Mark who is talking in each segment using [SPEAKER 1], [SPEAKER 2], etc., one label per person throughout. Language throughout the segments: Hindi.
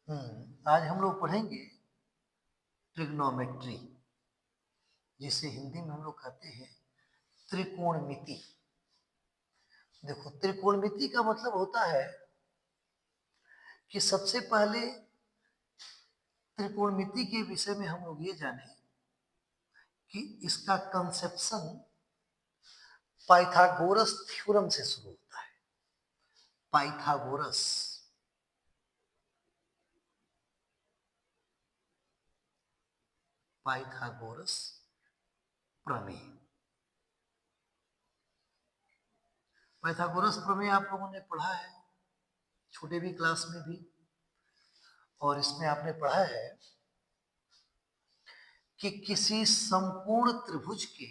[SPEAKER 1] आज हम लोग पढ़ेंगे ट्रिग्नोमेट्री, जिसे हिंदी में हम लोग कहते हैं त्रिकोणमिति। देखो, त्रिकोणमिति का मतलब होता है कि सबसे पहले त्रिकोणमिति के विषय में हम लोग ये जाने कि इसका कंसेप्शन पाइथागोरस थ्योरम से शुरू होता है। पाइथागोरस पाइथागोरस प्रमेय। पाइथागोरस प्रमेय आप लोगों ने पढ़ा है छोटे भी क्लास में भी, और इसमें आपने पढ़ा है कि किसी संपूर्ण त्रिभुज के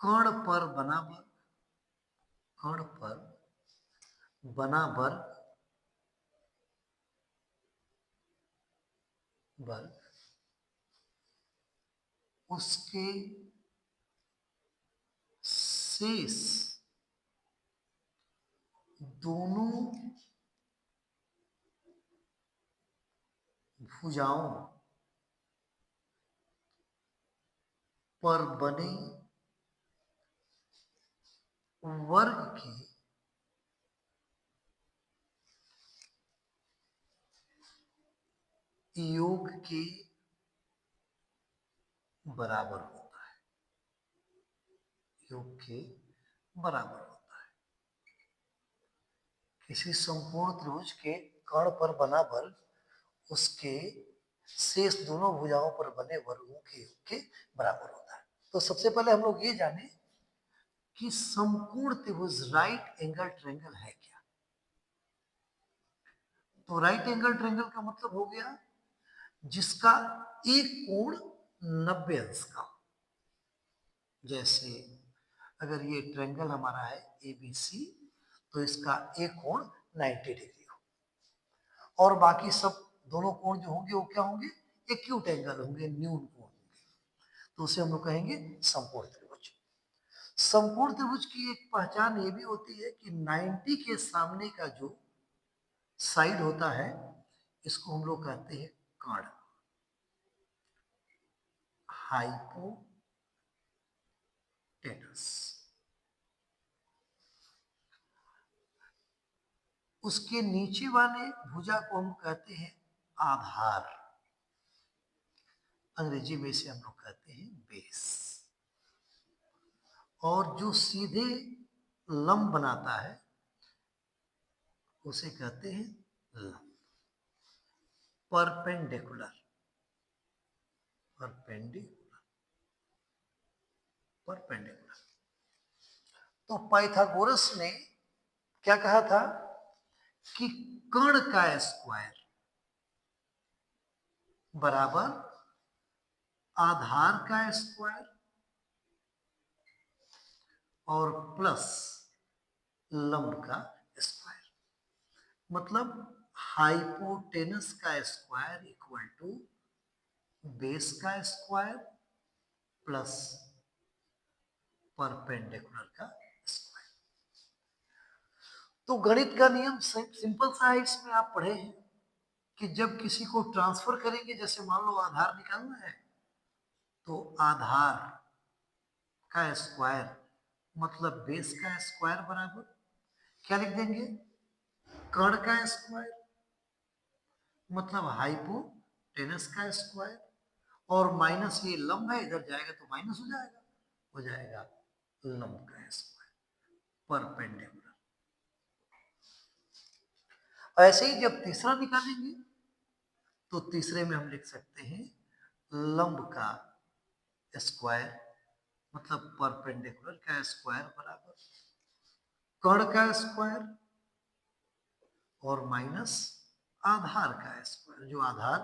[SPEAKER 1] कर्ण पर बना वर्ग उसके शेष दोनों भुजाओं पर बने वर्ग के योग के बराबर होता है। किसी संपूर्ण त्रिभुज के कर्ण पर बना वर्ग उसके शेष दोनों भुजाओं पर बने वर्गों के योग के बराबर होता है। तो सबसे पहले हम लोग ये जाने कि संपूर्ण त्रिभुज राइट एंगल ट्रायंगल है क्या। तो राइट एंगल ट्रायंगल का मतलब हो गया जिसका एक कोण 90 अंश का हो। जैसे अगर ये ट्रायंगल हमारा है एबीसी, तो इसका एक कोण 90 डिग्री हो, और बाकी सब दोनों कोण जो होंगे वो क्या होंगे, एक्यूट एंगल होंगे, न्यून कोण होंगे। तो उसे हम लोग कहेंगे संपूर्ण त्रिभुज। संपूर्ण त्रिभुज की एक पहचान ये भी होती है कि 90 के सामने का जो साइड होता है इसको हम लोग कहते हैं कर्ण, हाइपोटेनस। उसके नीचे वाले भुजा को हम कहते हैं आधार, अंग्रेजी में इसे हम लोग कहते हैं बेस। और जो सीधे लंब बनाता है उसे कहते हैं लंब, परपेंडिकुलर। तो पाइथागोरस ने क्या कहा था कि कर्ण का स्क्वायर बराबर आधार का स्क्वायर और प्लस लंब का स्क्वायर, मतलब हाइपोटेनस का स्क्वायर इक्वल टू बेस का स्क्वायर प्लस परपेंडिकुलर का स्क्वायर। तो गणित का नियम सिंपल सा है, इसमें आप पढ़े हैं कि जब किसी को ट्रांसफर करेंगे, जैसे मान लो आधार निकालना है, तो आधार का स्क्वायर मतलब बेस का स्क्वायर बराबर क्या लिख देंगे, कर्ण का स्क्वायर मतलब हाइपोटेनस का स्क्वायर, और माइनस ये लंब है, इधर जाएगा तो माइनस हो जाएगा लंब का स्क्वायर, परपेंडिकुलर। ऐसे ही जब तीसरा निकालेंगे तो तीसरे में हम लिख सकते हैं लंब का स्क्वायर मतलब परपेंडिकुलर का स्क्वायर बराबर कर्ण का स्क्वायर और माइनस आधार का स्क्वायर, जो आधार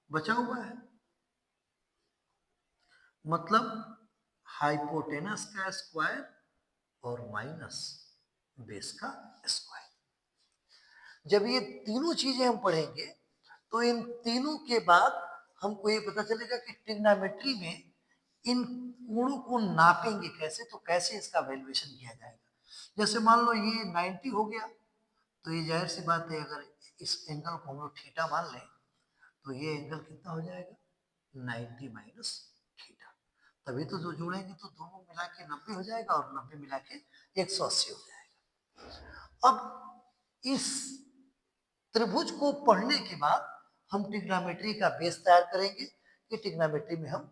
[SPEAKER 1] बचा हुआ है, मतलब हाइपोटेनस का स्क्वायर और माइनस बेस का स्क्वायर। जब ये तीनों चीजें हम पढ़ेंगे तो इन तीनों के बाद हमको ये पता चलेगा कि ट्रिग्नोमेट्री में इन कोणों को नापेंगे कैसे, तो कैसे इसका वैल्यूएशन किया जाएगा। जैसे मान लो ये 90 हो गया, तो ये जाहिर सी बात है अगर इस एंगल को हम लोग थीटा मान लें तो ये एंगल कितना हो जाएगा, 90 माइनस थीटा। तभी तो जो जोड़ेंगे तो दोनों मिला के 90 हो जाएगा और 90 मिला के 180 हो जाएगा। अब इस त्रिभुज को पढ़ने के बाद हम ट्रिग्नोमेट्री का बेस तैयार करेंगे कि ट्रिग्नोमेट्री में हम